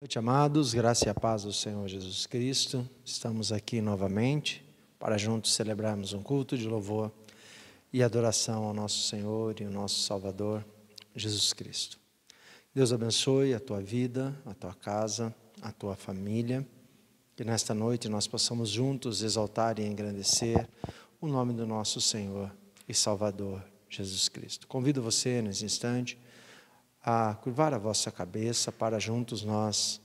Noite, amados, graça e a paz do Senhor Jesus Cristo. Estamos aqui novamente para juntos celebrarmos um culto de louvor e adoração ao nosso Senhor e ao nosso Salvador, Jesus Cristo. Deus abençoe a tua vida, a tua casa, a tua família. Que nesta noite nós possamos juntos exaltar e engrandecer o nome do nosso Senhor e Salvador, Jesus Cristo. Convido você, nesse instante, a curvar a vossa cabeça para juntos nós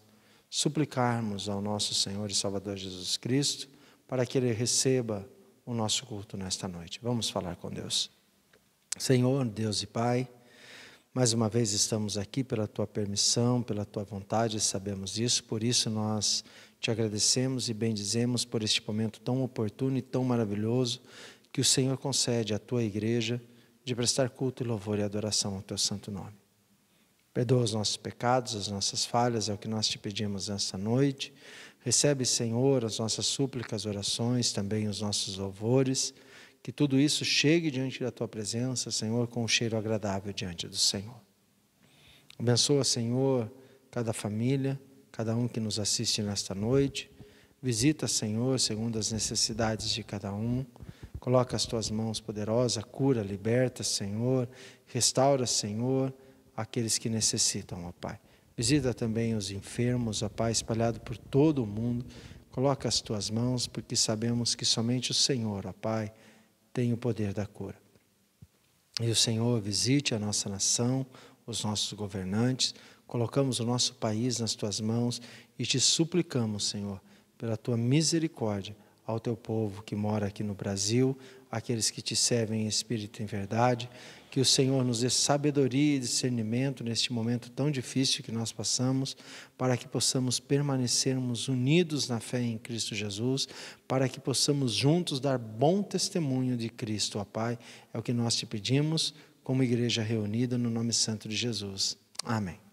suplicarmos ao nosso Senhor e Salvador Jesus Cristo para que Ele receba o nosso culto nesta noite. Vamos falar com Deus. Senhor, Deus e Pai, mais uma vez estamos aqui pela Tua permissão, pela Tua vontade, sabemos disso, por isso nós Te agradecemos e bendizemos por este momento tão oportuno e tão maravilhoso que o Senhor concede à Tua igreja de prestar culto e louvor e adoração ao Teu santo nome. Perdoa os nossos pecados, as nossas falhas, é o que nós Te pedimos nesta noite. Recebe, Senhor, as nossas súplicas, orações, também os nossos louvores. Que tudo isso chegue diante da Tua presença, Senhor, com um cheiro agradável diante do Senhor. Abençoa, Senhor, cada família, cada um que nos assiste nesta noite. Visita, Senhor, segundo as necessidades de cada um. Coloca as Tuas mãos poderosas, cura, liberta, Senhor. Restaura, Senhor, aqueles que necessitam, ó Pai. Visita também os enfermos, ó Pai, espalhado por todo o mundo. Coloca as Tuas mãos, porque sabemos que somente o Senhor, ó Pai, tem o poder da cura. E o Senhor visite a nossa nação, os nossos governantes. Colocamos o nosso país nas Tuas mãos e Te suplicamos, Senhor, pela Tua misericórdia ao Teu povo que mora aqui no Brasil, aqueles que Te servem em espírito e em verdade. Que o Senhor nos dê sabedoria e discernimento neste momento tão difícil que nós passamos, para que possamos permanecermos unidos na fé em Cristo Jesus, para que possamos juntos dar bom testemunho de Cristo, ó Pai. É o que nós Te pedimos, como igreja reunida no nome santo de Jesus. Amém.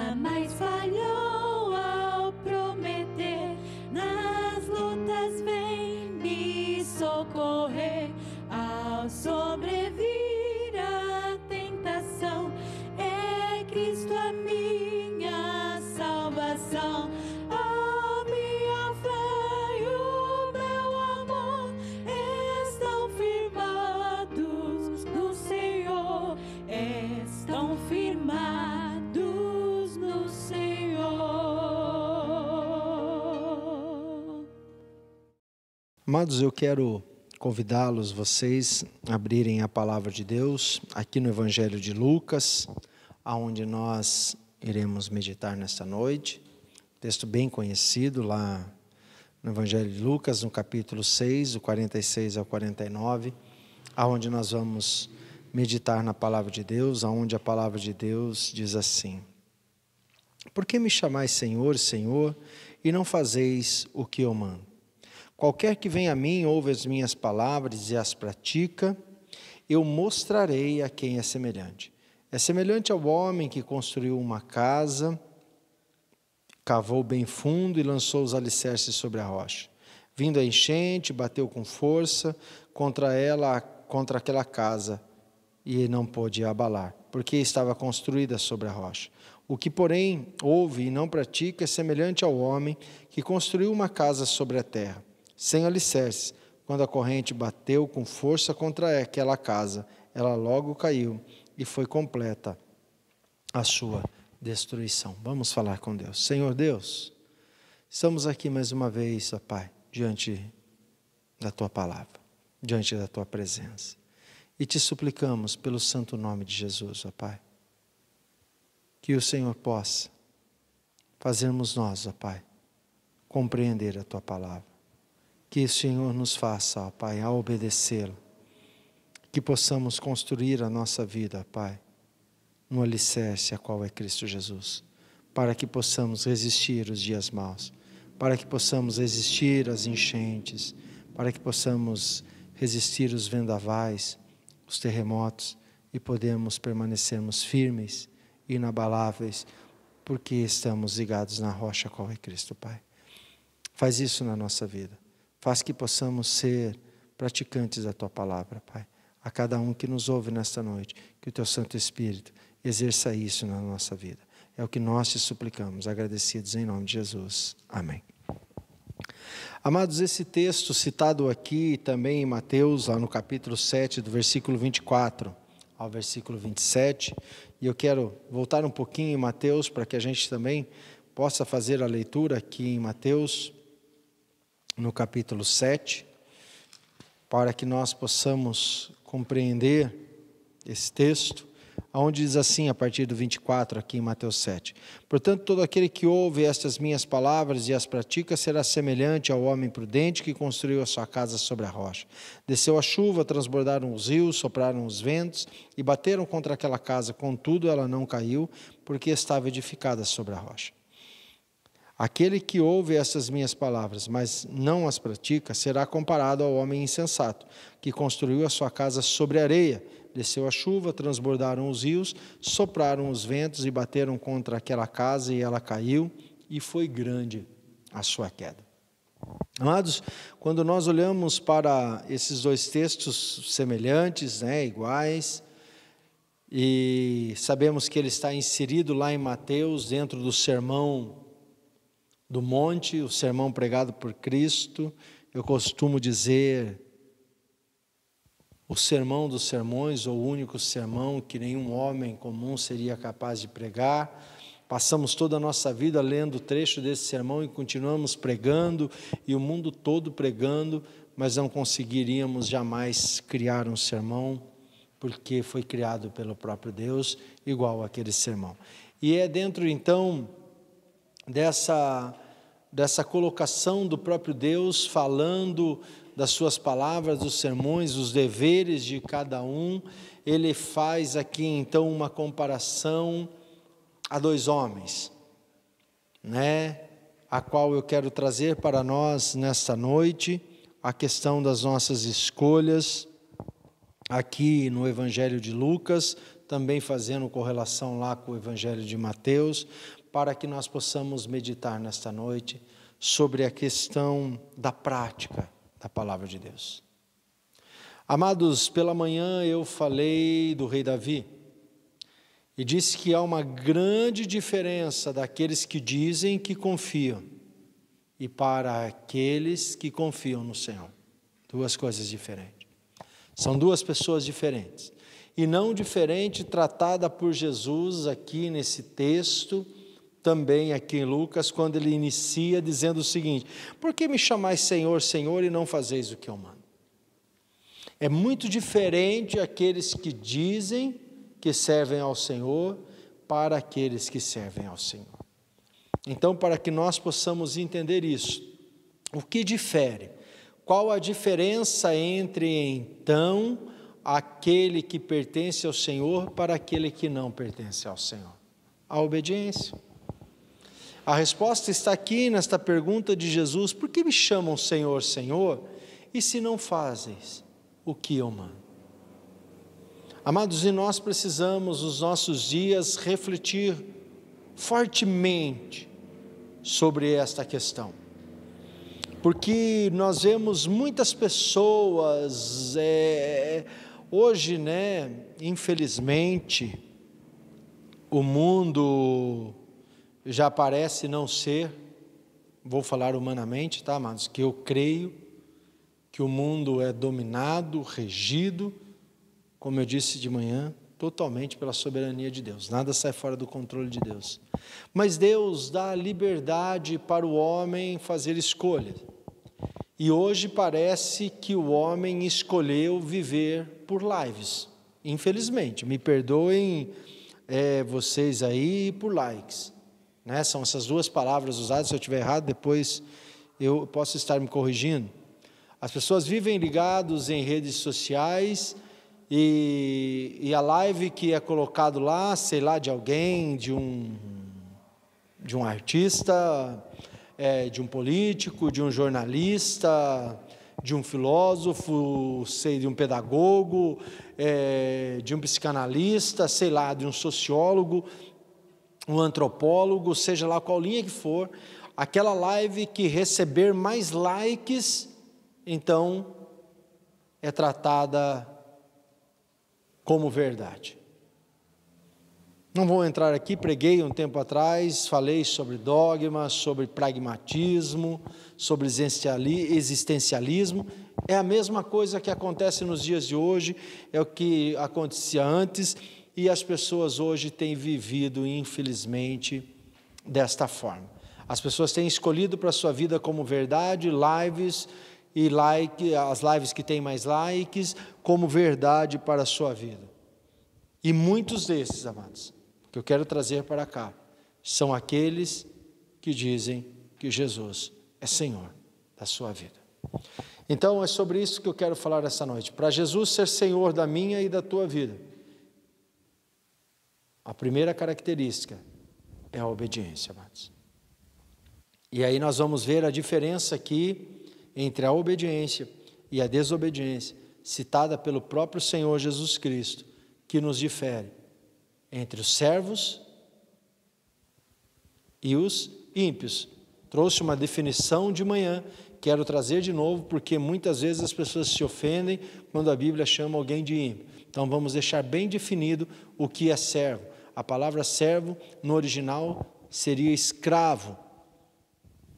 jamais falhou ao prometer. Nas lutas vem me socorrer. Ao sobrevir à tentação, é Cristo a minha salvação. A minha fé e o meu amor estão firmados no Senhor, estão firmados no Senhor. Amados, eu quero convidá-los, vocês, a abrirem a palavra de Deus aqui no Evangelho de Lucas, aonde nós iremos meditar nesta noite. Texto bem conhecido lá no Evangelho de Lucas, no capítulo 6, do 46 ao 49, aonde nós vamos meditar na palavra de Deus, aonde a palavra de Deus diz assim: Por que me chamais Senhor, Senhor, e não fazeis o que eu mando? Qualquer que vem a mim, ouve as minhas palavras e as pratica, eu mostrarei a quem é semelhante. É semelhante ao homem que construiu uma casa, cavou bem fundo e lançou os alicerces sobre a rocha. Vindo a enchente, bateu com força contra aquela casa, e não pôde abalar, porque estava construída sobre a rocha. O que, porém, ouve e não pratica é semelhante ao homem que construiu uma casa sobre a terra, sem alicerces. Quando a corrente bateu com força contra aquela casa, ela logo caiu e foi completa a sua destruição. Vamos falar com Deus. Senhor Deus, estamos aqui mais uma vez, ó Pai, diante da Tua palavra, diante da Tua presença. E te suplicamos pelo santo nome de Jesus, ó Pai, que o Senhor possa fazermos nós, ó Pai, compreender a Tua palavra. Que o Senhor nos faça, ó Pai, a obedecê-la. Que possamos construir a nossa vida, ó Pai, no alicerce a qual é Cristo Jesus, para que possamos resistir os dias maus, para que possamos resistir às enchentes, para que possamos resistir os vendavais, os terremotos, e podemos permanecermos firmes, inabaláveis, porque estamos ligados na rocha a qual é Cristo, Pai. Faz isso na nossa vida. Faz que possamos ser praticantes da Tua palavra, Pai. A cada um que nos ouve nesta noite, que o Teu Santo Espírito exerça isso na nossa vida. É o que nós te suplicamos, agradecidos em nome de Jesus. Amém. Amados, esse texto citado aqui também em Mateus, lá no capítulo 7, do versículo 24 ao versículo 27, e eu quero voltar um pouquinho em Mateus para que a gente também possa fazer a leitura aqui em Mateus, no capítulo 7, para que nós possamos compreender esse texto, onde diz assim, a partir do 24, aqui em Mateus 7. Portanto, todo aquele que ouve estas minhas palavras e as pratica será semelhante ao homem prudente que construiu a sua casa sobre a rocha. Desceu a chuva, transbordaram os rios, sopraram os ventos e bateram contra aquela casa. Contudo, ela não caiu, porque estava edificada sobre a rocha. Aquele que ouve essas minhas palavras, mas não as pratica, será comparado ao homem insensato, que construiu a sua casa sobre areia. Desceu a chuva, transbordaram os rios, sopraram os ventos e bateram contra aquela casa, e ela caiu, e foi grande a sua queda. Amados, quando nós olhamos para esses dois textos semelhantes, iguais, e sabemos que ele está inserido lá em Mateus, dentro do Sermão do Monte, o sermão pregado por Cristo. Eu costumo dizer o sermão dos sermões, ou o único sermão que nenhum homem comum seria capaz de pregar. Passamos toda a nossa vida lendo o trecho desse sermão e continuamos pregando, e o mundo todo pregando, mas não conseguiríamos jamais criar um sermão, porque foi criado pelo próprio Deus, igual àquele sermão. E é dentro então dessa colocação do próprio Deus, falando das suas palavras, dos sermões, dos deveres de cada um. Ele faz aqui então uma comparação a dois homens, a qual eu quero trazer para nós nesta noite, a questão das nossas escolhas, aqui no Evangelho de Lucas, também fazendo correlação lá com o Evangelho de Mateus, para que nós possamos meditar nesta noite sobre a questão da prática da palavra de Deus. Amados, pela manhã eu falei do rei Davi e disse que há uma grande diferença daqueles que dizem que confiam e para aqueles que confiam no Senhor. Duas coisas diferentes. São duas pessoas diferentes. E não diferente tratada por Jesus aqui nesse texto, também aqui em Lucas, quando ele inicia dizendo o seguinte: por que me chamais Senhor, Senhor, e não fazeis o que eu mando? É muito diferente aqueles que dizem que servem ao Senhor para aqueles que servem ao Senhor. Então, para que nós possamos entender isso, o que difere? Qual a diferença entre, então, aquele que pertence ao Senhor para aquele que não pertence ao Senhor? A obediência. A resposta está aqui nesta pergunta de Jesus: por que me chamam Senhor, Senhor, e se não fazes o que eu mando? Amados, e nós precisamos, nos nossos dias, refletir fortemente sobre esta questão, porque nós vemos muitas pessoas, hoje, infelizmente, o mundo já parece não ser, vou falar humanamente, tá, amados, que eu creio que o mundo é dominado, regido, como eu disse de manhã, totalmente pela soberania de Deus. Nada sai fora do controle de Deus. Mas Deus dá liberdade para o homem fazer escolhas. E hoje parece que o homem escolheu viver por lives. Infelizmente, me perdoem vocês aí, por likes. São essas duas palavras usadas. Se eu estiver errado, depois eu posso estar me corrigindo. As pessoas vivem ligados em redes sociais e a live que é colocado lá, sei lá, de alguém, de um artista, de um político, de um jornalista, de um filósofo, de um pedagogo, de um psicanalista, sei lá, de um sociólogo, um antropólogo, seja lá qual linha que for, aquela live que receber mais likes, então é tratada como verdade. Não vou entrar aqui, preguei um tempo atrás, falei sobre dogma, sobre pragmatismo, sobre existencialismo. É a mesma coisa que acontece nos dias de hoje, é o que acontecia antes, e as pessoas hoje têm vivido, infelizmente, desta forma. As pessoas têm escolhido para a sua vida como verdade lives e as lives que têm mais likes como verdade para a sua vida. E muitos desses, amados, que eu quero trazer para cá, são aqueles que dizem que Jesus é Senhor da sua vida. Então é sobre isso que eu quero falar essa noite. Para Jesus ser Senhor da minha e da tua vida, a primeira característica é a obediência, amados. E aí nós vamos ver a diferença aqui entre a obediência e a desobediência, citada pelo próprio Senhor Jesus Cristo, que nos difere entre os servos e os ímpios. Trouxe uma definição de manhã, quero trazer de novo, porque muitas vezes as pessoas se ofendem quando a Bíblia chama alguém de ímpio. Então vamos deixar bem definido o que é servo. A palavra servo, no original, seria escravo.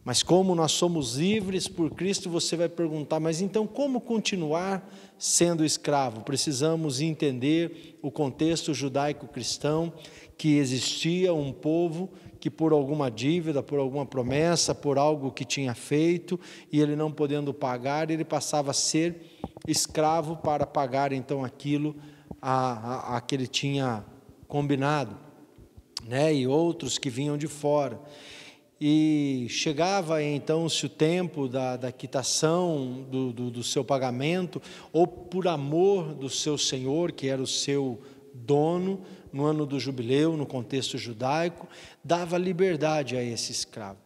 Mas como nós somos livres por Cristo, você vai perguntar, mas então como continuar sendo escravo? Precisamos entender o contexto judaico-cristão, que existia um povo que por alguma dívida, por alguma promessa, por algo que tinha feito, e ele não podendo pagar, ele passava a ser escravo para pagar então aquilo a que ele tinha combinado, e outros que vinham de fora. E chegava então-se o tempo da quitação do seu pagamento, ou por amor do seu senhor, que era o seu dono, no ano do jubileu, no contexto judaico, dava liberdade a esse escravo.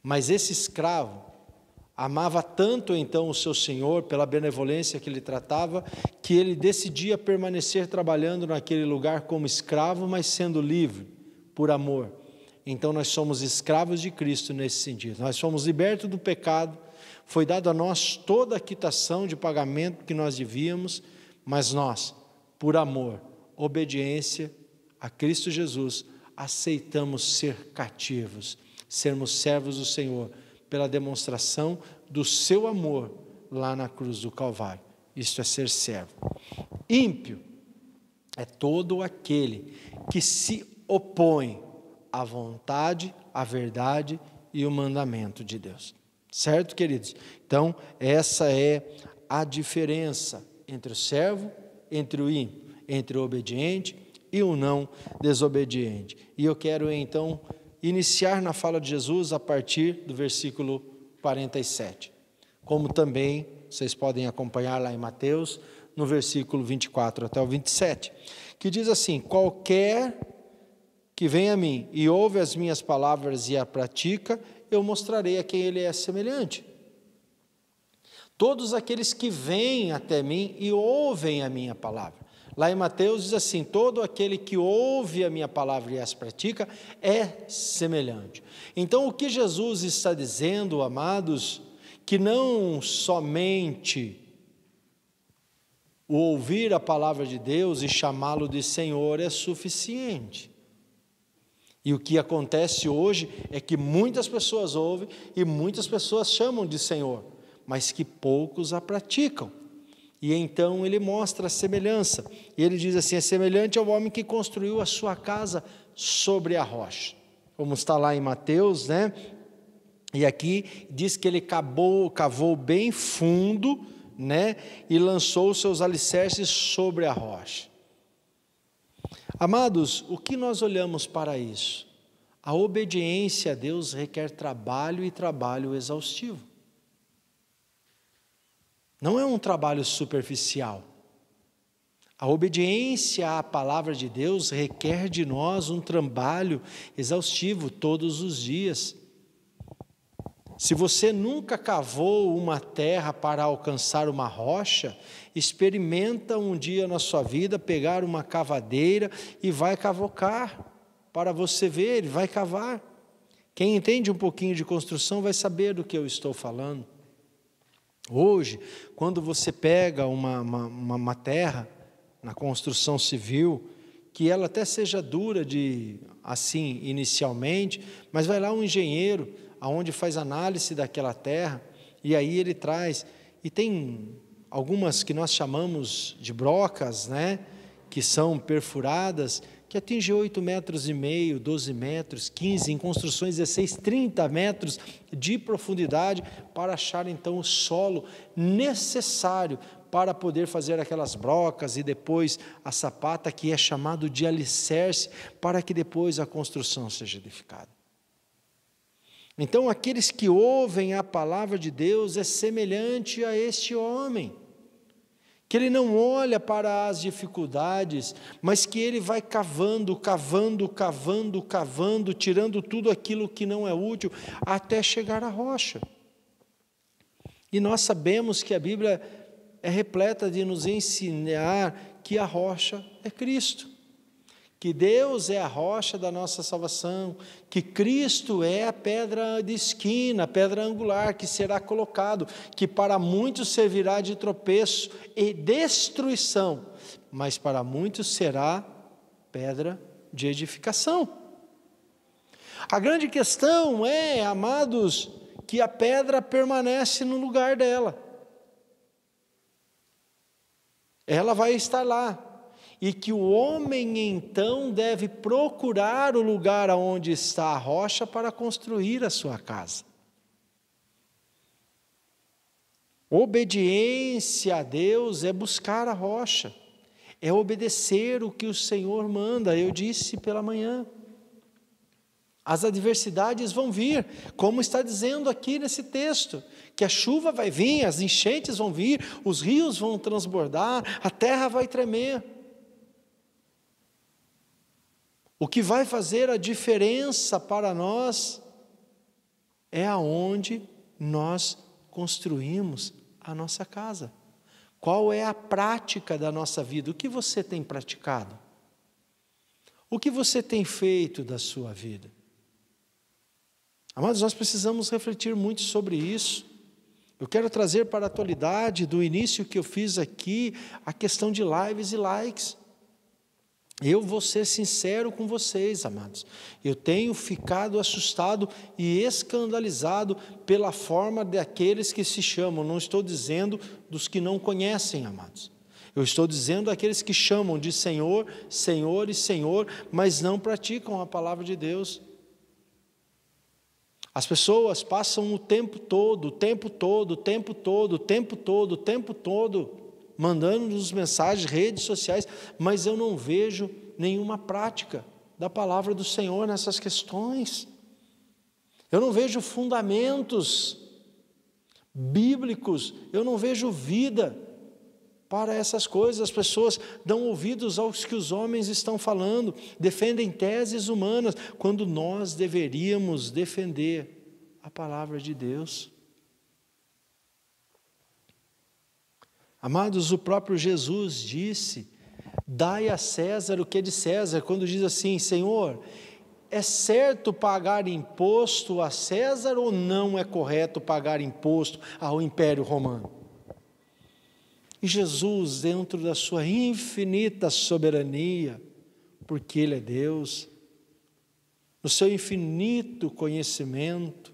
Mas esse escravo amava tanto então o seu senhor, pela benevolência que ele tratava, que ele decidia permanecer trabalhando naquele lugar como escravo, mas sendo livre, por amor. então nós somos escravos de Cristo nesse sentido. Nós fomos libertos do pecado, foi dado a nós toda a quitação de pagamento que nós devíamos, mas nós, por amor, obediência a Cristo Jesus, aceitamos ser cativos, sermos servos do Senhor, pela demonstração do seu amor lá na cruz do Calvário. Isto é ser servo. Ímpio é todo aquele que se opõe à vontade, à verdade e o mandamento de Deus. Certo, queridos? Então, essa é a diferença entre o servo, entre o ímpio, entre o obediente e o não desobediente. E eu quero, então, iniciar na fala de Jesus a partir do versículo 47. Como também vocês podem acompanhar lá em Mateus, no versículo 24 até o 27, que diz assim: qualquer que vem a mim e ouve as minhas palavras e a pratica, eu mostrarei a quem ele é semelhante. Todos aqueles que vêm até mim e ouvem a minha palavra. Lá em Mateus diz assim: todo aquele que ouve a minha palavra e as pratica é semelhante. Então o que Jesus está dizendo, amados, que não somente o ouvir a palavra de Deus e chamá-lo de Senhor é suficiente. E o que acontece hoje é que muitas pessoas ouvem e muitas pessoas chamam de Senhor, mas que poucos a praticam. E então ele mostra a semelhança. E ele diz assim: é semelhante ao homem que construiu a sua casa sobre a rocha. Como está lá em Mateus, né? E aqui diz que ele cavou bem fundo, né? E lançou os seus alicerces sobre a rocha. Amados, o que nós olhamos para isso? A obediência a Deus requer trabalho e trabalho exaustivo. Não é um trabalho superficial. A obediência à palavra de Deus requer de nós um trabalho exaustivo todos os dias. Se você nunca cavou uma terra para alcançar uma rocha, experimenta um dia na sua vida pegar uma cavadeira e vai cavocar, para você ver, vai cavar. Quem entende um pouquinho de construção vai saber do que eu estou falando. Hoje, quando você pega uma terra na construção civil, que ela até seja dura assim inicialmente, mas vai lá um engenheiro, aonde faz análise daquela terra, e aí ele traz, e tem algumas que nós chamamos de brocas, né, que são perfuradas, que atingem 8,5 metros, 12 metros, 15, em construções 16, 30 metros de profundidade, para achar então o solo necessário para poder fazer aquelas brocas e depois a sapata, que é chamado de alicerce, para que depois a construção seja edificada. Então, aqueles que ouvem a palavra de Deus é semelhante a este homem, que ele não olha para as dificuldades, mas que ele vai cavando, tirando tudo aquilo que não é útil, até chegar à rocha. E nós sabemos que a Bíblia é repleta de nos ensinar que a rocha é Cristo, que Deus é a rocha da nossa salvação, que Cristo é a pedra de esquina, a pedra angular que será colocado, que para muitos servirá de tropeço e destruição, mas para muitos será pedra de edificação. A grande questão é, amados, que a pedra permanece no lugar dela. Ela vai estar lá. E que o homem então deve procurar o lugar onde está a rocha para construir a sua casa. Obediência a Deus é buscar a rocha, é obedecer o que o Senhor manda. Eu disse pela manhã, as adversidades vão vir, como está dizendo aqui nesse texto, que a chuva vai vir, as enchentes vão vir, os rios vão transbordar, a terra vai tremer. O que vai fazer a diferença para nós é aonde nós construímos a nossa casa. Qual é a prática da nossa vida? O que você tem praticado? O que você tem feito da sua vida? Amados, nós precisamos refletir muito sobre isso. Eu quero trazer para a atualidade, do início que eu fiz aqui, a questão de lives e likes. Eu vou ser sincero com vocês, amados. Eu tenho ficado assustado e escandalizado pela forma daqueles que se chamam. Não estou dizendo dos que não conhecem, amados. Eu estou dizendo daqueles que chamam de Senhor, Senhor e Senhor, mas não praticam a palavra de Deus. As pessoas passam o tempo todo, mandando-nos mensagens, redes sociais, mas eu não vejo nenhuma prática da palavra do Senhor nessas questões. Eu não vejo fundamentos bíblicos, eu não vejo vida para essas coisas. As pessoas dão ouvidos aos que os homens estão falando, defendem teses humanas, quando nós deveríamos defender a palavra de Deus. Amados, o próprio Jesus disse: dai a César o que é de César, quando diz assim: Senhor, é certo pagar imposto a César ou não é correto pagar imposto ao Império Romano? E Jesus, dentro da sua infinita soberania, porque Ele é Deus, no seu infinito conhecimento,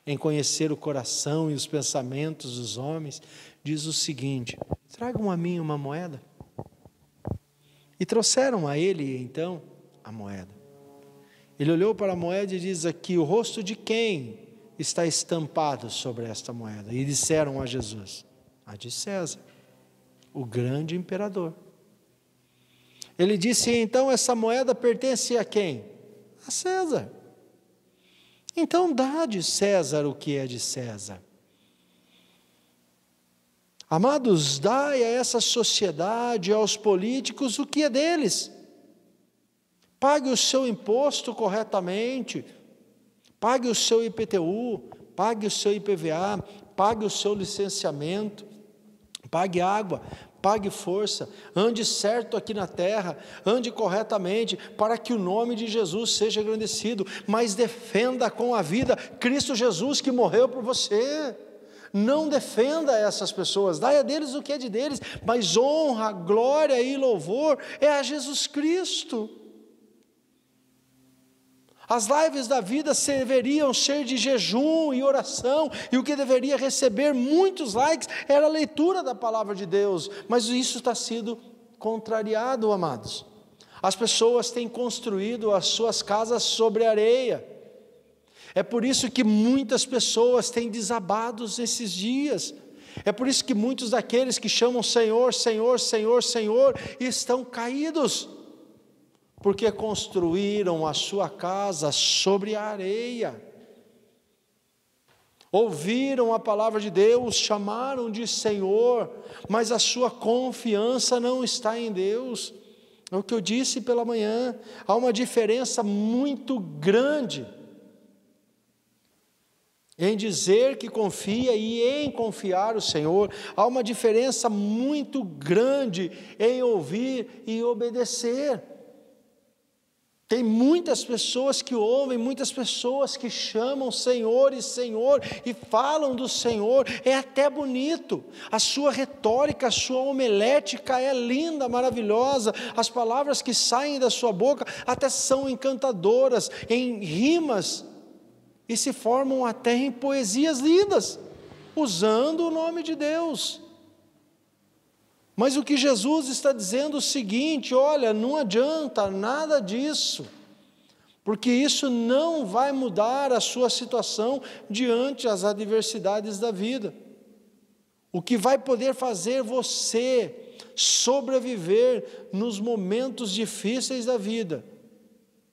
em conhecer o coração e os pensamentos dos homens, diz o seguinte: tragam a mim uma moeda. E trouxeram a ele, então, a moeda. Ele olhou para a moeda e diz aqui: o rosto de quem está estampado sobre esta moeda? E disseram a Jesus: a de César, o grande imperador. Ele disse: então essa moeda pertence a quem? A César. Então dá de César o que é de César. Amados, dai a essa sociedade, aos políticos, o que é deles. Pague o seu imposto corretamente, pague o seu IPTU, pague o seu IPVA, pague o seu licenciamento, pague água, pague força, ande certo aqui na terra, ande corretamente, para que o nome de Jesus seja engrandecido, mas defenda com a vida Cristo Jesus que morreu por você. Não defenda essas pessoas, dai a deles o que é de deles, mas honra, glória e louvor é a Jesus Cristo. As lives da vida deveriam ser de jejum e oração, e o que deveria receber muitos likes era a leitura da palavra de Deus, mas isso está sendo contrariado, amados. As pessoas têm construído as suas casas sobre areia. É por isso que muitas pessoas têm desabado esses dias. É por isso que muitos daqueles que chamam Senhor, Senhor, Senhor, Senhor, estão caídos, porque construíram a sua casa sobre a areia. Ouviram a palavra de Deus, chamaram de Senhor, mas a sua confiança não está em Deus. É o que eu disse pela manhã, há uma diferença muito grande em dizer que confia e em confiar o Senhor. Há uma diferença muito grande em ouvir e obedecer. Tem muitas pessoas que ouvem, muitas pessoas que chamam Senhor e Senhor e falam do Senhor, é até bonito, a sua retórica, a sua homilética é linda, maravilhosa, as palavras que saem da sua boca até são encantadoras, em rimas, e se formam até em poesias lindas, usando o nome de Deus. Mas o que Jesus está dizendo é o seguinte: olha, não adianta nada disso, porque isso não vai mudar a sua situação diante das adversidades da vida. O que vai poder fazer você sobreviver nos momentos difíceis da vida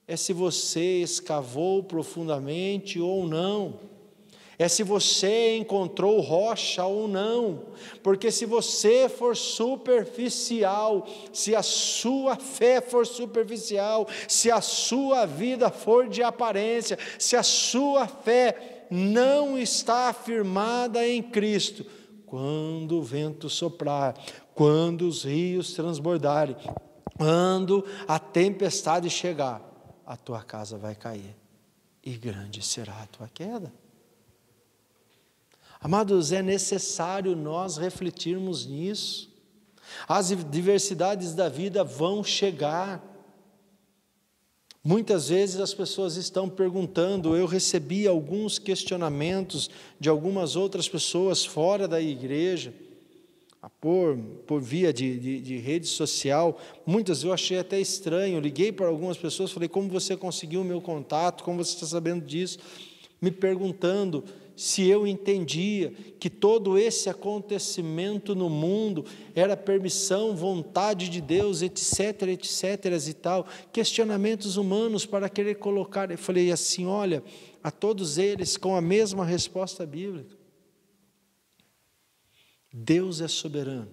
é se você escavou profundamente ou não, é se você encontrou rocha ou não, porque se você for superficial, se a sua fé for superficial, se a sua vida for de aparência, se a sua fé não está afirmada em Cristo, quando o vento soprar, quando os rios transbordarem, quando a tempestade chegar, a tua casa vai cair, e grande será a tua queda. Amados, é necessário nós refletirmos nisso. As diversidades da vida vão chegar. Muitas vezes as pessoas estão perguntando, eu recebi alguns questionamentos de algumas outras pessoas fora da igreja, por via de rede social. Muitas eu achei até estranho, liguei para algumas pessoas, falei, como você conseguiu o meu contato, como você está sabendo disso? Me perguntando se eu entendia que todo esse acontecimento no mundo era permissão, vontade de Deus, etc, etc e tal, questionamentos humanos para querer colocar. Eu falei assim, olha, a todos eles com a mesma resposta bíblica. Deus é soberano,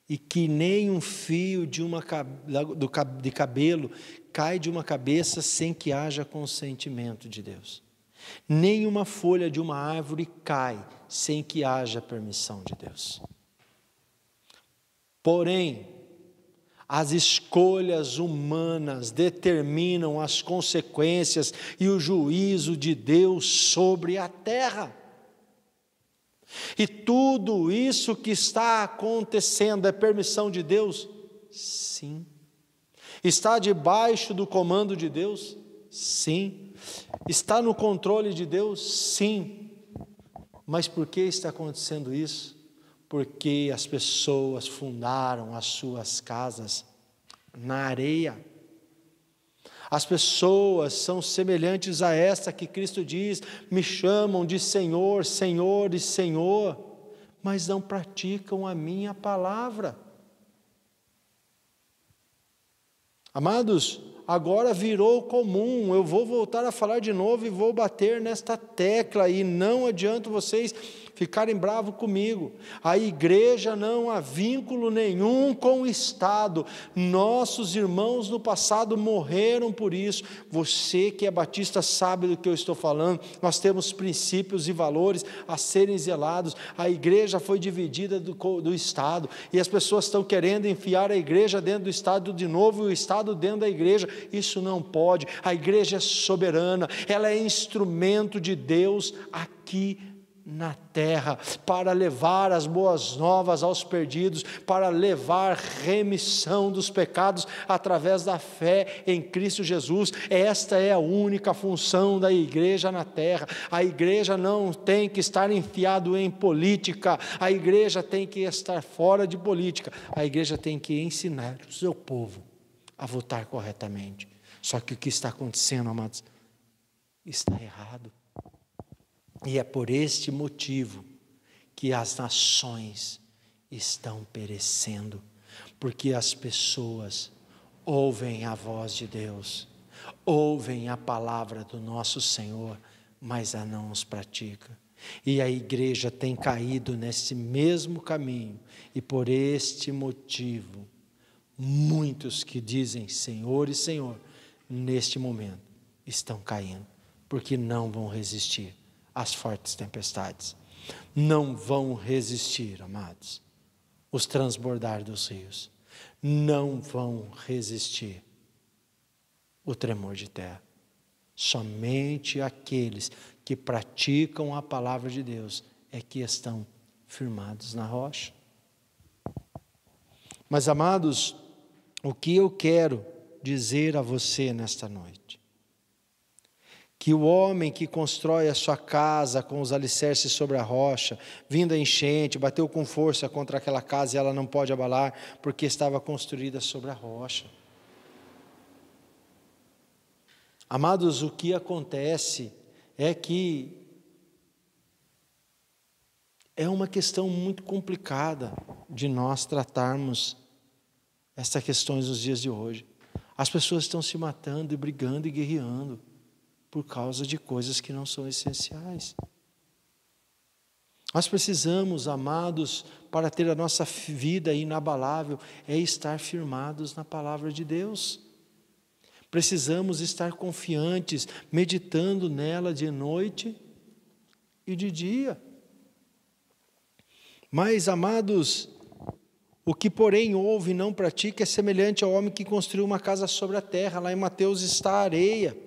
e que nem um fio de cabelo cai de uma cabeça sem que haja consentimento de Deus. Nenhuma folha de uma árvore cai sem que haja permissão de Deus. Porém, as escolhas humanas determinam as consequências e o juízo de Deus sobre a terra. E tudo isso que está acontecendo é permissão de Deus? Sim. Está debaixo do comando de Deus? Sim. Está no controle de Deus? Sim. Mas por que está acontecendo isso? Porque as pessoas fundaram as suas casas na areia. As pessoas são semelhantes a esta que Cristo diz, me chamam de Senhor, Senhor e Senhor, mas não praticam a minha palavra. Amados, agora virou comum, eu vou voltar a falar de novo e vou bater nesta tecla, e não adianta vocês ficarem bravos comigo. A igreja não há vínculo nenhum com o Estado. Nossos irmãos no passado morreram por isso. Você que é batista sabe do que eu estou falando. Nós temos princípios e valores a serem zelados. A igreja foi dividida do Estado, e as pessoas estão querendo enfiar a igreja dentro do Estado de novo, e o Estado dentro da igreja. Isso não pode. A igreja é soberana, ela é instrumento de Deus aqui na terra, para levar as boas novas aos perdidos, para levar remissão dos pecados através da fé em Cristo Jesus. Esta é a única função da igreja na terra. A igreja não tem que estar enfiado em política, a igreja tem que estar fora de política, a igreja tem que ensinar o seu povo a votar corretamente. Só que o que está acontecendo, amados, está errado. E é por este motivo que as nações estão perecendo, porque as pessoas ouvem a voz de Deus, ouvem a palavra do nosso Senhor, mas a não os pratica. E a igreja tem caído nesse mesmo caminho, e por este motivo, muitos que dizem Senhor e Senhor, neste momento, estão caindo, porque não vão resistir às fortes tempestades. Não vão resistir, amados, os transbordar dos rios. Não vão resistir o tremor de terra. Somente aqueles que praticam a palavra de Deus é que estão firmados na rocha. Mas, amados, o que eu quero dizer a você nesta noite? Que o homem que constrói a sua casa com os alicerces sobre a rocha, vindo a enchente, bateu com força contra aquela casa e ela não pode abalar, porque estava construída sobre a rocha. Amados, o que acontece é que é uma questão muito complicada de nós tratarmos estas questões nos dias de hoje. As pessoas estão se matando e brigando e guerreando por causa de coisas que não são essenciais. Nós precisamos, amados, para ter a nossa vida inabalável, é estar firmados na palavra de Deus. Precisamos estar confiantes, meditando nela de noite e de dia. Mas, amados, o que porém ouve e não pratica é semelhante ao homem que construiu uma casa sobre a terra. Lá em Mateus está a areia.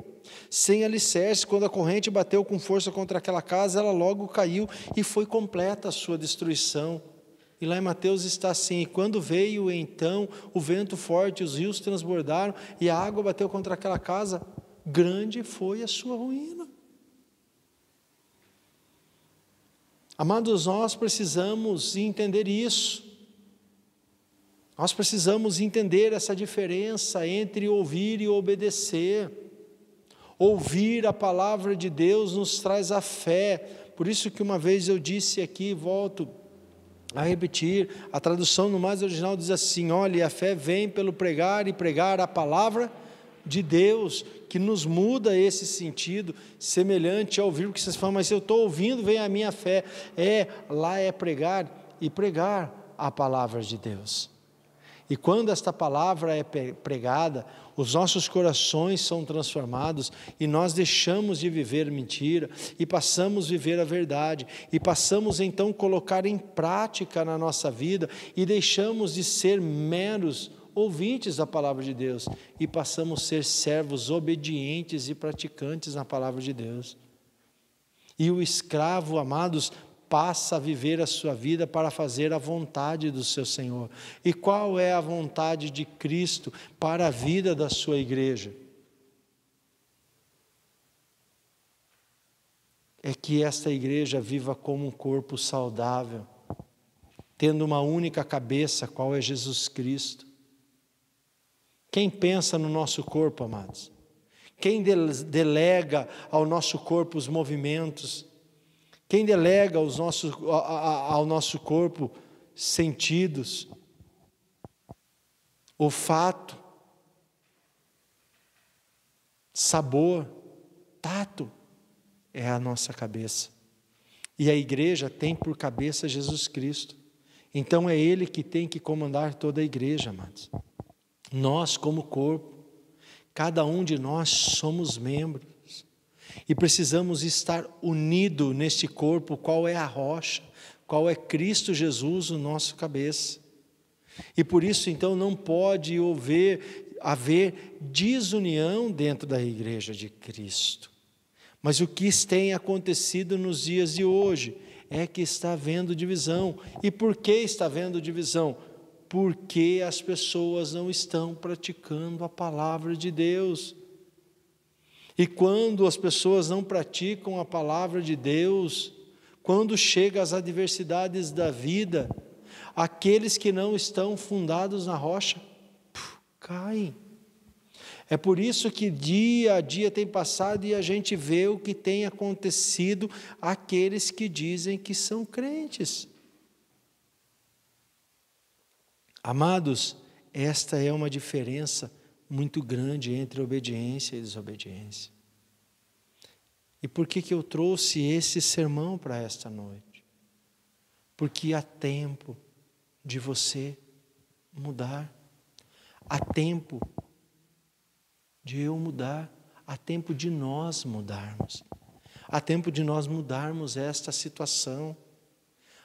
sem alicerce. Quando a corrente bateu com força contra aquela casa, ela logo caiu e foi completa a sua destruição. E lá em Mateus está assim: e quando veio então o vento forte, os rios transbordaram e a água bateu contra aquela casa, grande foi a sua ruína. Amados, nós precisamos entender isso. Nós precisamos entender essa diferença entre ouvir e obedecer. Ouvir a palavra de Deus nos traz a fé. Por isso que uma vez eu disse aqui, volto a repetir, a tradução no mais original diz assim: olha, a fé vem pelo pregar e pregar a palavra de Deus, que nos muda esse sentido, semelhante a ouvir, porque vocês falam, mas se eu estou ouvindo, vem a minha fé. Lá é pregar e pregar a palavra de Deus. E quando esta palavra é pregada, os nossos corações são transformados e nós deixamos de viver mentira e passamos a viver a verdade, e passamos então a colocar em prática na nossa vida e deixamos de ser meros ouvintes da palavra de Deus e passamos a ser servos obedientes e praticantes na palavra de Deus. E o escravo, amados, passa a viver a sua vida para fazer a vontade do seu Senhor. E qual é a vontade de Cristo para a vida da sua igreja? É que esta igreja viva como um corpo saudável, tendo uma única cabeça, qual é Jesus Cristo. Quem pensa no nosso corpo, amados? Quem delega ao nosso corpo os movimentos? Quem delega ao nosso corpo sentidos, olfato, sabor, tato? É a nossa cabeça. E a igreja tem por cabeça Jesus Cristo. Então é Ele que tem que comandar toda a igreja, amados. Nós, como corpo, cada um de nós somos membros. E precisamos estar unidos neste corpo, qual é a rocha, qual é Cristo Jesus, o nosso cabeça. E por isso, então, não pode haver desunião dentro da igreja de Cristo. Mas o que tem acontecido nos dias de hoje é que está havendo divisão. E por que está havendo divisão? Porque as pessoas não estão praticando a palavra de Deus. E quando as pessoas não praticam a palavra de Deus, quando chegam as adversidades da vida, aqueles que não estão fundados na rocha, caem. É por isso que dia a dia tem passado e a gente vê o que tem acontecido àqueles que dizem que são crentes. Amados, esta é uma diferença muito grande entre obediência e desobediência. E por que eu trouxe esse sermão para esta noite? Porque há tempo de você mudar, há tempo de eu mudar, há tempo de nós mudarmos, há tempo de nós mudarmos esta situação,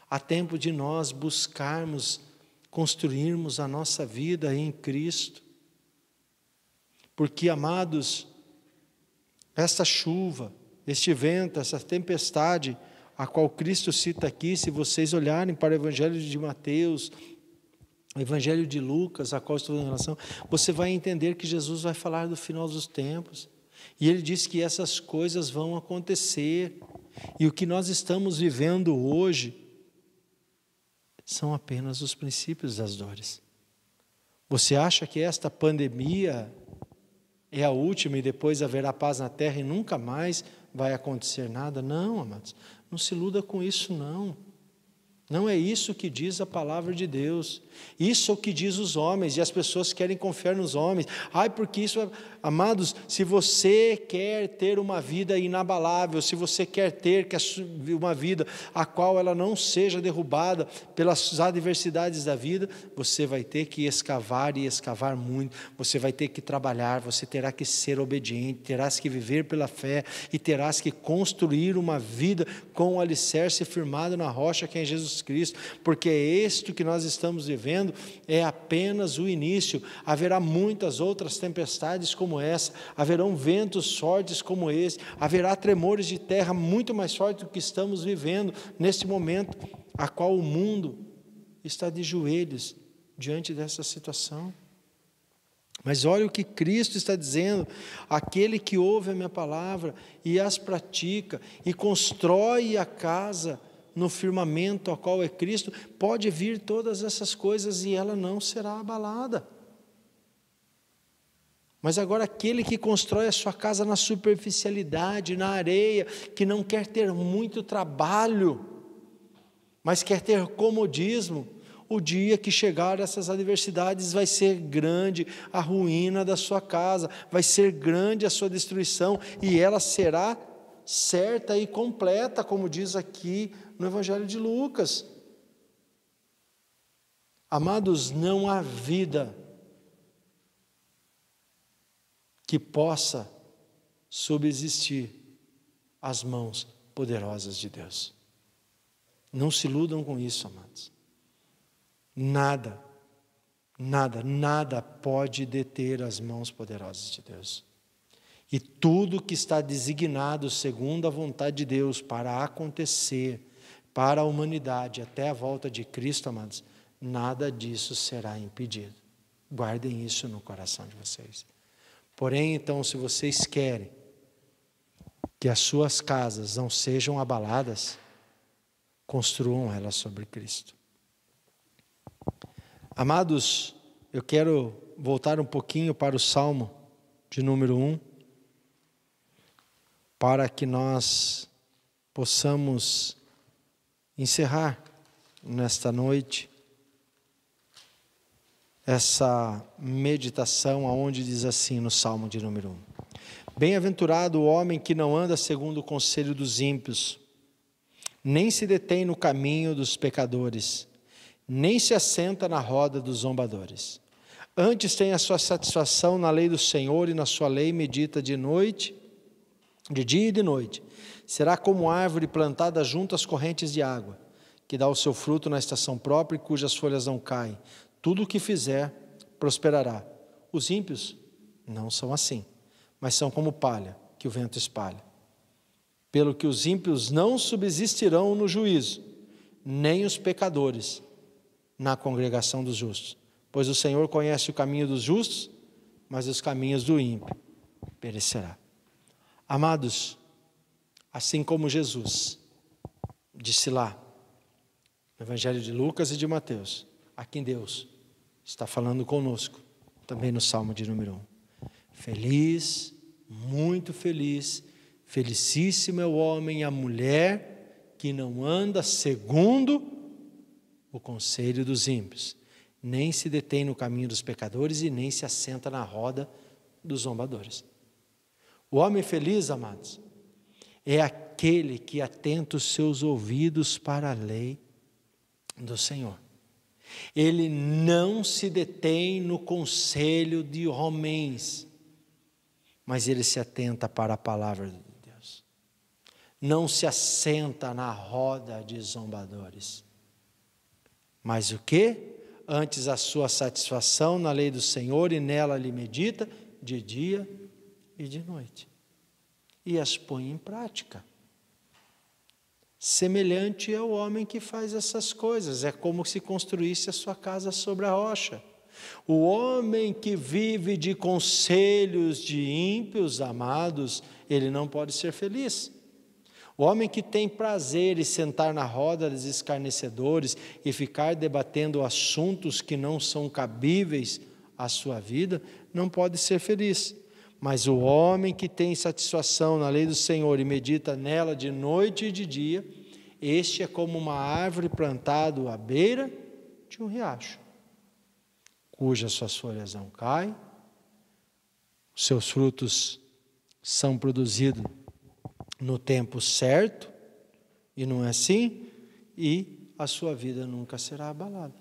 há tempo de nós buscarmos, construirmos a nossa vida em Cristo. Porque, amados, esta chuva, este vento, essa tempestade, a qual Cristo cita aqui, se vocês olharem para o Evangelho de Mateus, o Evangelho de Lucas, a qual estou em relação, você vai entender que Jesus vai falar do final dos tempos. E Ele diz que essas coisas vão acontecer. E o que nós estamos vivendo hoje são apenas os princípios das dores. Você acha que esta pandemia é a última e depois haverá paz na terra e nunca mais vai acontecer nada? Não, amados, não se iluda com isso, não. Não é isso que diz a palavra de Deus. Isso é o que diz os homens, e as pessoas querem confiar nos homens. Porque isso é... Amados, se você quer ter uma vida inabalável, se você quer ter uma vida a qual ela não seja derrubada pelas adversidades da vida, você vai ter que escavar e escavar muito. Você vai ter que trabalhar, você terá que ser obediente, terás que viver pela fé e terás que construir uma vida com o alicerce firmado na rocha que é Jesus Jesus Cristo, porque isto que nós estamos vivendo é apenas o início. Haverá muitas outras tempestades como essa, haverão ventos fortes como esse, haverá tremores de terra muito mais fortes do que estamos vivendo neste momento, a qual o mundo está de joelhos diante dessa situação. Mas olha o que Cristo está dizendo: aquele que ouve a minha palavra e as pratica e constrói a casa no firmamento ao qual é Cristo, pode vir todas essas coisas e ela não será abalada. Mas agora aquele que constrói a sua casa na superficialidade, na areia, que não quer ter muito trabalho, mas quer ter comodismo, o dia que chegar essas adversidades vai ser grande a ruína da sua casa, vai ser grande a sua destruição, e ela será certa e completa, como diz aqui no Evangelho de Lucas. Amados, não há vida que possa subsistir às mãos poderosas de Deus. Não se iludam com isso, amados. Nada pode deter as mãos poderosas de Deus. E tudo que está designado segundo a vontade de Deus para acontecer para a humanidade até a volta de Cristo, amados, nada disso será impedido. Guardem isso no coração de vocês. Porém, então, se vocês querem que as suas casas não sejam abaladas, construam elas sobre Cristo. Amados, eu quero voltar um pouquinho para o Salmo de número 1, para que nós possamos encerrar nesta noite essa meditação, aonde diz assim no Salmo de número 1: Bem-aventurado o homem que não anda segundo o conselho dos ímpios, nem se detém no caminho dos pecadores, nem se assenta na roda dos zombadores. Antes tem a sua satisfação na lei do Senhor, e na sua lei medita de dia e de noite. Será como árvore plantada junto às correntes de água, que dá o seu fruto na estação própria e cujas folhas não caem. Tudo o que fizer prosperará. Os ímpios não são assim, mas são como palha que o vento espalha. Pelo que os ímpios não subsistirão no juízo, nem os pecadores na congregação dos justos. Pois o Senhor conhece o caminho dos justos, mas os caminhos do ímpio perecerá. Amados, assim como Jesus disse lá no Evangelho de Lucas e de Mateus, aqui Deus está falando conosco, também no Salmo de número 1. Feliz, muito feliz, felicíssimo é o homem e a mulher que não anda segundo o conselho dos ímpios, nem se detém no caminho dos pecadores e nem se assenta na roda dos zombadores. O homem feliz, amados, é aquele que atenta os seus ouvidos para a lei do Senhor. Ele não se detém no conselho de homens, mas ele se atenta para a palavra de Deus. Não se assenta na roda de zombadores. Mas o que? Antes a sua satisfação na lei do Senhor, e nela lhe medita de dia e de noite, e as põe em prática. Semelhante ao homem que faz essas coisas, é como se construísse a sua casa sobre a rocha. O homem que vive de conselhos de ímpios, amados, ele não pode ser feliz. O homem que tem prazer em sentar na roda dos escarnecedores e ficar debatendo assuntos que não são cabíveis à sua vida, não pode ser feliz. Mas o homem que tem satisfação na lei do Senhor e medita nela de noite e de dia, este é como uma árvore plantada à beira de um riacho, cujas suas folhas não caem, os seus frutos são produzidos no tempo certo, e não é assim, e a sua vida nunca será abalada.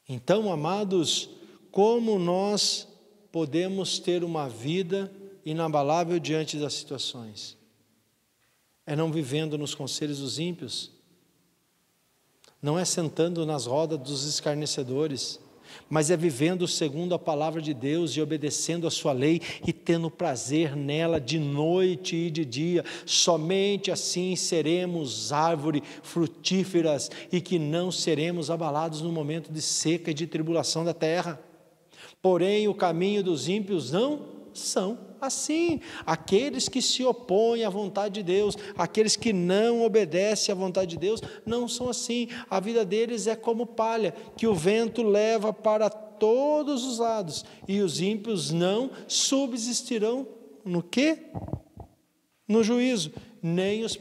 Então, amados, como nós podemos ter uma vida inabalável diante das situações? é não vivendo nos conselhos dos ímpios, não é sentando nas rodas dos escarnecedores, mas é vivendo segundo a palavra de Deus e obedecendo a sua lei e tendo prazer nela de noite e de dia. Somente assim seremos árvores frutíferas e que não seremos abalados no momento de seca e de tribulação da terra. Porém, o caminho dos ímpios não são assim. Aqueles que se opõem à vontade de Deus, aqueles que não obedecem à vontade de Deus, não são assim. A vida deles é como palha, que o vento leva para todos os lados, e os ímpios não subsistirão no quê? No juízo. Nem os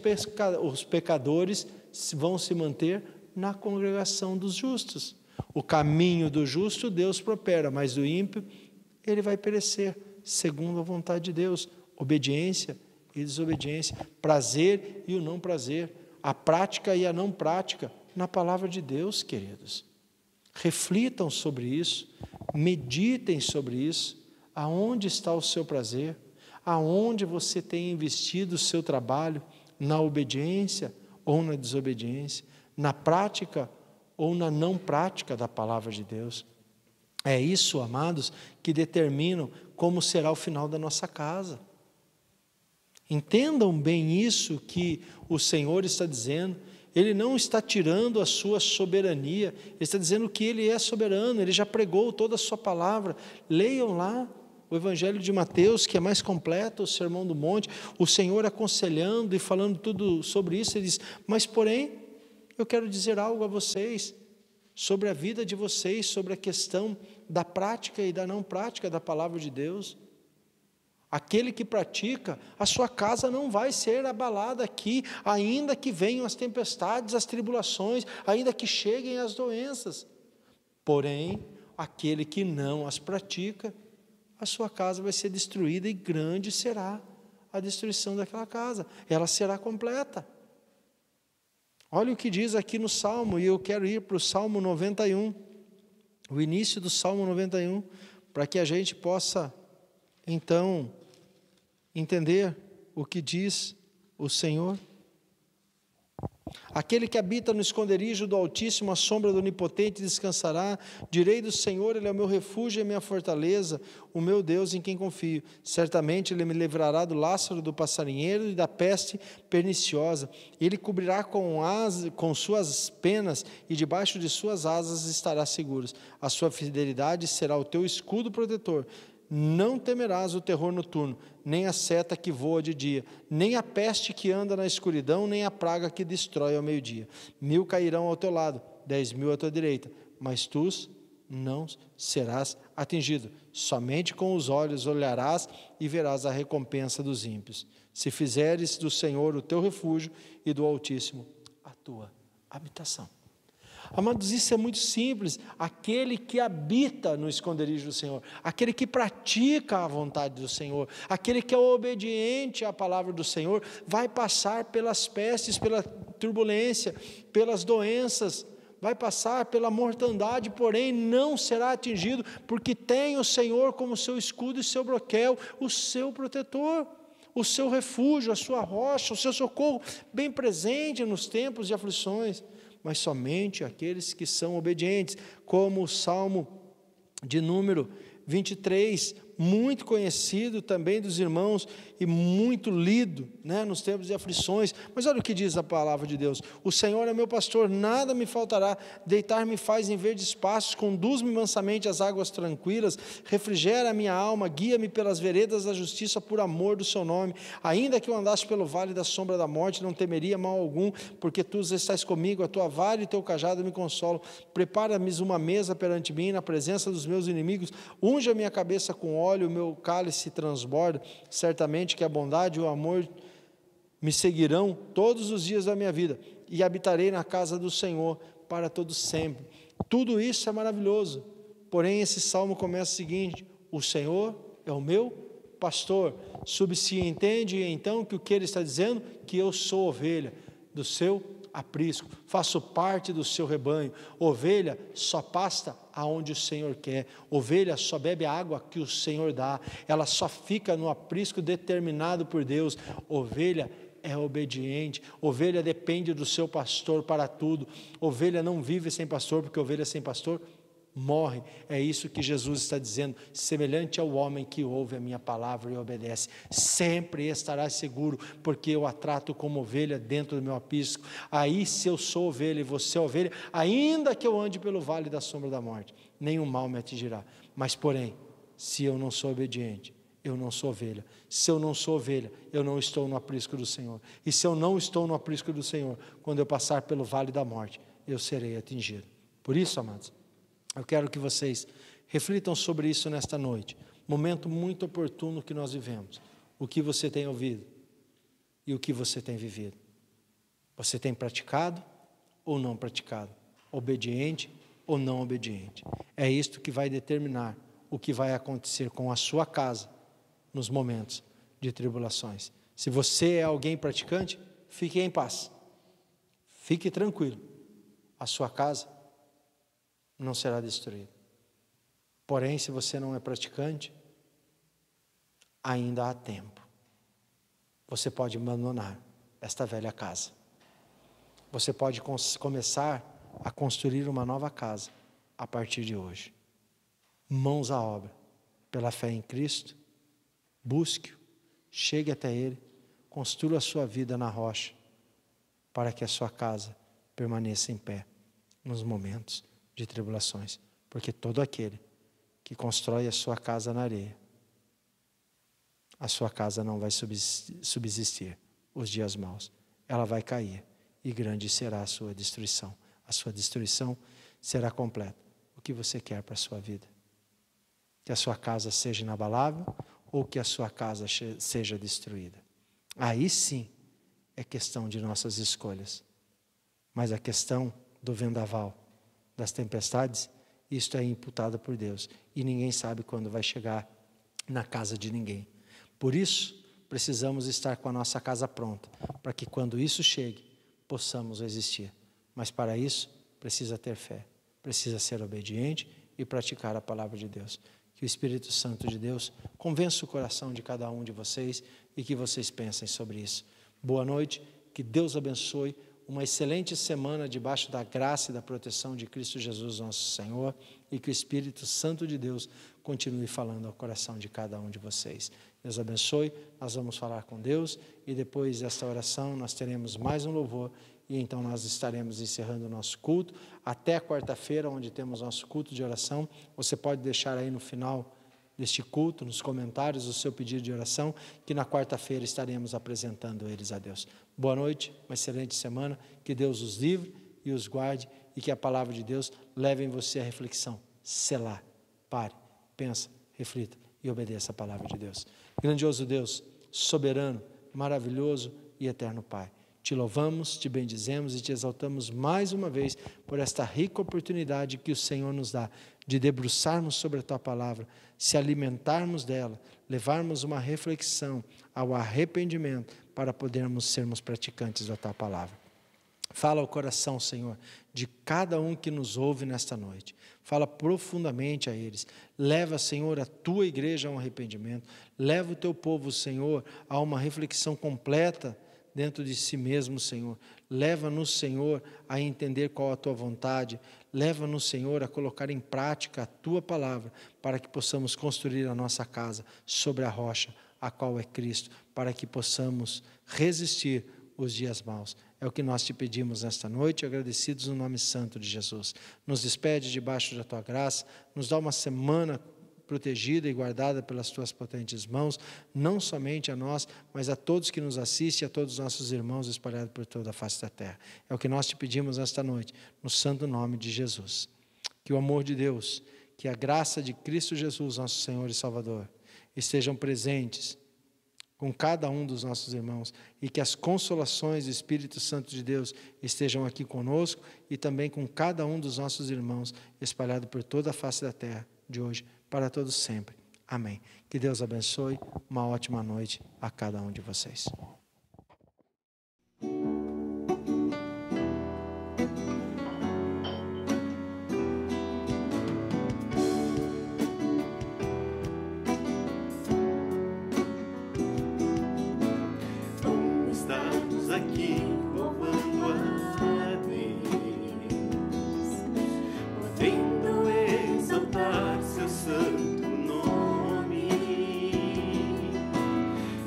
pecadores vão se manter na congregação dos justos. O caminho do justo Deus prospera, mas do ímpio ele vai perecer, segundo a vontade de Deus. Obediência e desobediência, prazer e o não prazer, a prática e a não prática na palavra de Deus, queridos. Reflitam sobre isso, meditem sobre isso. Aonde está o seu prazer? Aonde você tem investido o seu trabalho? Na obediência ou na desobediência? Na prática ou na não prática da palavra de Deus? É isso, amados, que determinam como será o final da nossa casa. Entendam bem isso que o Senhor está dizendo. Ele não está tirando a sua soberania, Ele está dizendo que Ele é soberano, Ele já pregou toda a sua palavra. Leiam lá o Evangelho de Mateus, que é mais completo, o Sermão do Monte, o Senhor aconselhando e falando tudo sobre isso. Ele diz: mas porém, eu quero dizer algo a vocês, sobre a vida de vocês, sobre a questão da prática e da não prática da palavra de Deus. Aquele que pratica, a sua casa não vai ser abalada aqui, ainda que venham as tempestades, as tribulações, ainda que cheguem as doenças. Porém, aquele que não as pratica, a sua casa vai ser destruída, e grande será a destruição daquela casa. Ela será completa. Olha o que diz aqui no Salmo, e eu quero ir para o Salmo 91, o início do Salmo 91, para que a gente possa, então, entender o que diz o Senhor. Aquele que habita no esconderijo do Altíssimo, à sombra do Onipotente descansará. Direi do Senhor: Ele é o meu refúgio e a minha fortaleza, o meu Deus em quem confio. Certamente Ele me livrará do laço do passarinheiro e da peste perniciosa. Ele cobrirá com suas penas, e debaixo de suas asas estará seguro. A sua fidelidade será o teu escudo protetor. Não temerás o terror noturno, nem a seta que voa de dia, nem a peste que anda na escuridão, nem a praga que destrói ao meio-dia. 1000 cairão ao teu lado, 10.000 à tua direita, mas tu não serás atingido. Somente com os olhos olharás e verás a recompensa dos ímpios. Se fizeres do Senhor o teu refúgio e do Altíssimo a tua habitação. Amados, isso é muito simples. Aquele que habita no esconderijo do Senhor, aquele que pratica a vontade do Senhor, aquele que é obediente à palavra do Senhor, vai passar pelas pestes, pela turbulência, pelas doenças, vai passar pela mortandade, porém não será atingido, porque tem o Senhor como seu escudo e seu broquel, o seu protetor, o seu refúgio, a sua rocha, o seu socorro bem presente nos tempos de aflições. Mas somente aqueles que são obedientes, como o Salmo de número 23, muito conhecido também dos irmãos e muito lido, nos tempos de aflições. Mas olha o que diz a palavra de Deus: o Senhor é meu pastor, nada me faltará. Deitar-me faz em verdes pastos, conduz-me mansamente às águas tranquilas, refrigera a minha alma, guia-me pelas veredas da justiça por amor do seu nome. Ainda que eu andasse pelo vale da sombra da morte, não temeria mal algum, porque tu estás comigo, a tua vara e teu cajado me consolam. Prepara-me uma mesa perante mim, na presença dos meus inimigos. Unge a minha cabeça com óleo, o meu cálice transborda. Certamente que a bondade e o amor me seguirão todos os dias da minha vida, e habitarei na casa do Senhor para todo sempre. Tudo isso é maravilhoso, porém esse salmo começa o seguinte: o Senhor é o meu pastor. Se entende então que o que ele está dizendo? Que eu sou ovelha do seu aprisco, faço parte do seu rebanho. Ovelha só pasta aonde o Senhor quer, ovelha só bebe a água que o Senhor dá, ela só fica no aprisco determinado por Deus. Ovelha é obediente. Ovelha depende do seu pastor para tudo. Ovelha não vive sem pastor, porque ovelha sem pastor morre. É isso que Jesus está dizendo: semelhante ao homem que ouve a minha palavra e obedece, sempre estará seguro, porque eu a trato como ovelha dentro do meu aprisco. Aí, se eu sou ovelha e você é ovelha, ainda que eu ande pelo vale da sombra da morte, nenhum mal me atingirá. Mas porém, se eu não sou obediente, eu não sou ovelha. Se eu não sou ovelha, eu não estou no aprisco do Senhor. E se eu não estou no aprisco do Senhor, quando eu passar pelo vale da morte, eu serei atingido. Por isso, amados, eu quero que vocês reflitam sobre isso nesta noite. Momento muito oportuno que nós vivemos. O que você tem ouvido e o que você tem vivido. Você tem praticado ou não praticado? Obediente ou não obediente? É isto que vai determinar o que vai acontecer com a sua casa nos momentos de tribulações. Se você é alguém praticante, fique em paz. Fique tranquilo. A sua casa não será destruída. Porém, se você não é praticante, ainda há tempo. Você pode abandonar esta velha casa. Você pode começar a construir uma nova casa a partir de hoje. Mãos à obra. Pela fé em Cristo, busque-o, chegue até Ele, construa a sua vida na rocha, para que a sua casa permaneça em pé nos momentos de tribulações, porque todo aquele que constrói a sua casa na areia, a sua casa não vai subsistir os dias maus, ela vai cair e grande será a sua destruição. A sua destruição será completa. O que você quer para a sua vida? Que a sua casa seja inabalável ou que a sua casa seja destruída? Aí sim é questão de nossas escolhas. Mas a questão do vendaval, das tempestades, isto é imputado por Deus. E ninguém sabe quando vai chegar na casa de ninguém. Por isso, precisamos estar com a nossa casa pronta, para que quando isso chegue, possamos resistir. Mas para isso, precisa ter fé, precisa ser obediente e praticar a palavra de Deus. Que o Espírito Santo de Deus convença o coração de cada um de vocês e que vocês pensem sobre isso. Boa noite, que Deus abençoe, uma excelente semana debaixo da graça e da proteção de Cristo Jesus, nosso Senhor, e que o Espírito Santo de Deus continue falando ao coração de cada um de vocês. Deus abençoe, nós vamos falar com Deus e depois desta oração nós teremos mais um louvor e então nós estaremos encerrando o nosso culto. Até quarta-feira, onde temos nosso culto de oração, você pode deixar aí no final deste culto, nos comentários, o seu pedido de oração, que na quarta-feira estaremos apresentando eles a Deus. Boa noite, uma excelente semana, que Deus os livre e os guarde e que a palavra de Deus leve em você a reflexão. Selá, pare, pensa, reflita e obedeça a palavra de Deus. Grandioso Deus, soberano, maravilhoso e eterno Pai, te louvamos, te bendizemos e te exaltamos mais uma vez por esta rica oportunidade que o Senhor nos dá de debruçarmos sobre a Tua palavra, se alimentarmos dela, levarmos uma reflexão ao arrependimento para podermos sermos praticantes da Tua palavra. Fala ao coração, Senhor, de cada um que nos ouve nesta noite. Fala profundamente a eles. Leva, Senhor, a Tua igreja a um arrependimento. Leva o Teu povo, Senhor, a uma reflexão completa dentro de si mesmo, Senhor. Leva-nos, Senhor, a entender qual a Tua vontade. Leva-nos, Senhor, a colocar em prática a Tua palavra, para que possamos construir a nossa casa sobre a rocha, a qual é Cristo, para que possamos resistir os dias maus. É o que nós te pedimos nesta noite, agradecidos no nome santo de Jesus. Nos despede debaixo da Tua graça, nos dá uma semana protegida e guardada pelas Tuas potentes mãos, não somente a nós, mas a todos que nos assistem, a todos os nossos irmãos espalhados por toda a face da terra. É o que nós te pedimos nesta noite, no santo nome de Jesus. Que o amor de Deus, que a graça de Cristo Jesus, nosso Senhor e Salvador, estejam presentes com cada um dos nossos irmãos e que as consolações do Espírito Santo de Deus estejam aqui conosco e também com cada um dos nossos irmãos espalhado por toda a face da terra, de hoje para todos sempre. Amém. Que Deus abençoe. Uma ótima noite a cada um de vocês. Está aqui louvando a Deus, podendo exaltar seu santo nome.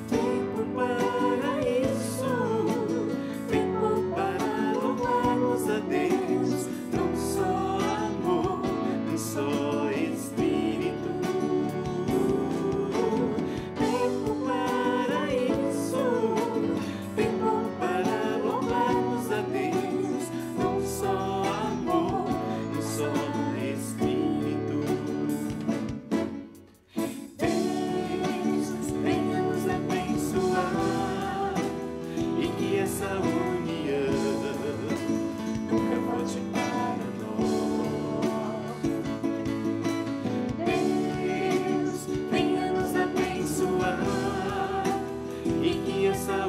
Tempo para isso, tempo para louvarmos a Deus, não só amor, não só Espírito. Tempo para isso, tempo para louvarmos a Deus, não só amor, não só Espírito. Deus, venha nos abençoar e que essa união nunca volte para nós. Deus, venha nos abençoar e que essa